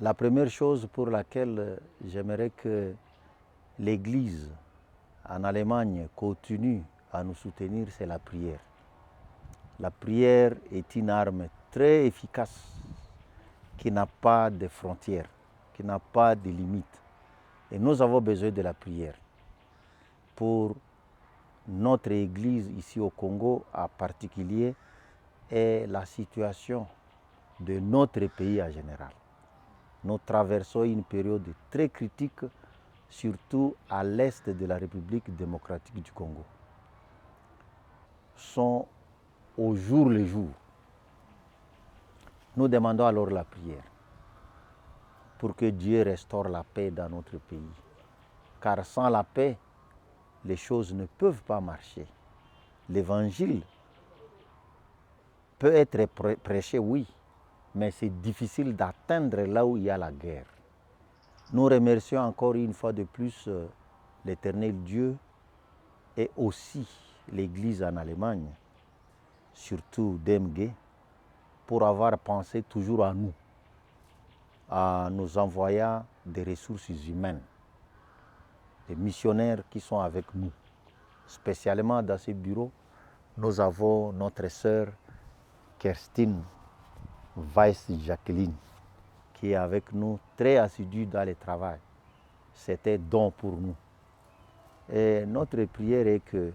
La première chose pour laquelle j'aimerais que l'Église en Allemagne continue à nous soutenir, c'est la prière. La prière est une arme très efficace qui n'a pas de frontières, qui n'a pas de limites. Et nous avons besoin de la prière pour notre Église ici au Congo en particulier et la situation de notre pays en général. Nous traversons une période très critique, surtout à l'est de la République démocratique du Congo. Sont au jour le jour. Nous demandons alors la prière pour que Dieu restaure la paix dans notre pays. Car sans la paix, les choses ne peuvent pas marcher. L'évangile peut être prêché, oui, mais c'est difficile d'atteindre là où il y a la guerre. Nous remercions encore une fois de plus l'Éternel Dieu et aussi l'Église en Allemagne, surtout DMG, pour avoir pensé toujours à nous, en nous envoyant des ressources humaines, des missionnaires qui sont avec nous. Spécialement dans ce bureau, nous avons notre sœur Kerstin Weiss-Jacqueline, qui est avec nous, très assidue dans le travail. C'était don pour nous. Et notre prière est que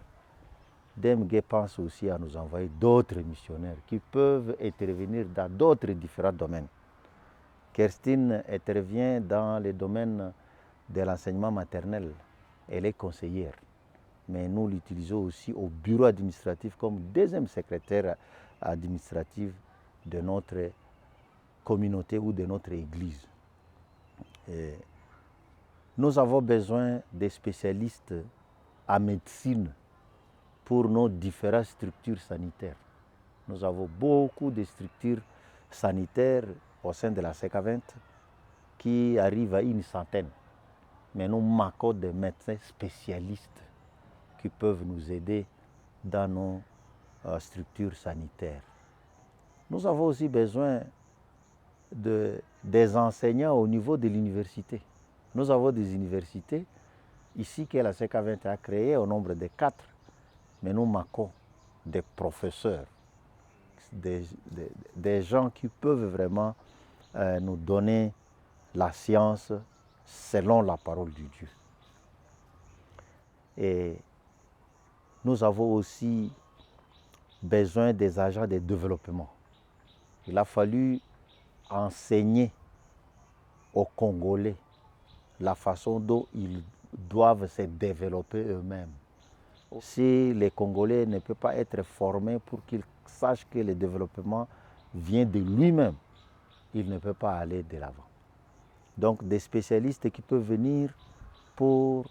DMG pense aussi à nous envoyer d'autres missionnaires qui peuvent intervenir dans d'autres différents domaines. Kerstin intervient dans le domaine de l'enseignement maternel. Elle est conseillère. Mais nous l'utilisons aussi au bureau administratif comme deuxième secrétaire administratif de notre communauté ou de notre église. Et nous avons besoin des spécialistes en médecine pour nos différentes structures sanitaires. Nous avons beaucoup de structures sanitaires au sein de la CK20 qui arrivent à une centaine. Mais nous manquons de médecins spécialistes qui peuvent nous aider dans nos structures sanitaires. Nous avons aussi besoin des enseignants au niveau de l'université. Nous avons des universités ici que la CK20 a créées au nombre de 4, mais nous manquons des professeurs, des gens qui peuvent vraiment nous donner la science selon la parole de Dieu. Et nous avons aussi besoin des agents de développement. Il a fallu enseigner aux Congolais la façon dont ils doivent se développer eux-mêmes. Si les Congolais ne peuvent pas être formés pour qu'ils sachent que le développement vient de lui-même, ils ne peuvent pas aller de l'avant. Donc des spécialistes qui peuvent venir pour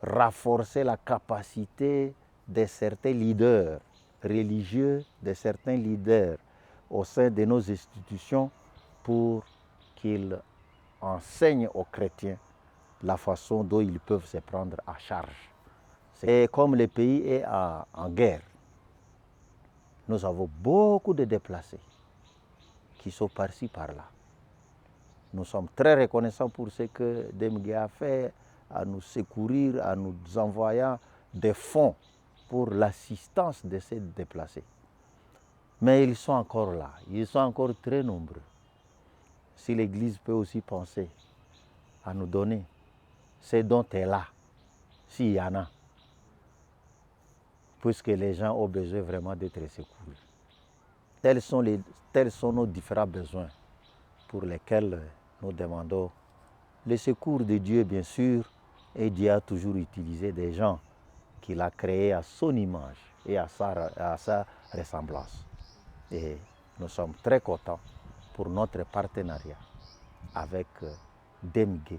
renforcer la capacité de certains leaders religieux, de certains leaders au sein de nos institutions pour qu'ils enseignent aux chrétiens la façon dont ils peuvent se prendre en charge. Et comme le pays est en guerre, nous avons beaucoup de déplacés qui sont par-ci, par-là. Nous sommes très reconnaissants pour ce que DMG a fait, à nous secourir, à nous envoyant des fonds pour l'assistance de ces déplacés. Mais ils sont encore là, ils sont encore très nombreux. Si l'Église peut aussi penser à nous donner ce dont elle est là, s'il y en a, puisque les gens ont besoin vraiment d'être secourus. Tels sont nos différents besoins pour lesquels nous demandons le secours de Dieu, bien sûr, et Dieu a toujours utilisé des gens qu'il a créés à son image et à sa ressemblance. Et nous sommes très contents pour notre partenariat avec DMG.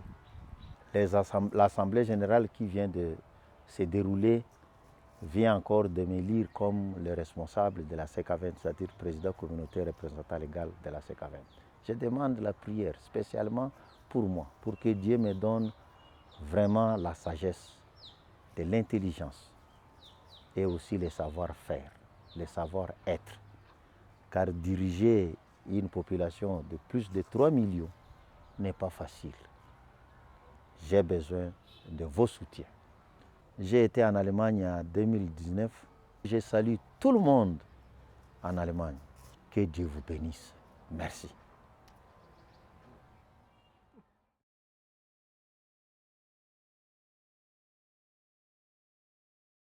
L'Assemblée générale qui vient de se dérouler vient encore de m'élire comme le responsable de la CK20, c'est-à-dire président communautaire représentant légal de la CK20. Je demande la prière spécialement pour moi, pour que Dieu me donne vraiment la sagesse, de l'intelligence et aussi le savoir-faire, le savoir-être. Car diriger une population de plus de 3 millions n'est pas facile. J'ai besoin de vos soutiens. J'ai été en Allemagne en 2019. Je salue tout le monde en Allemagne. Que Dieu vous bénisse. Merci.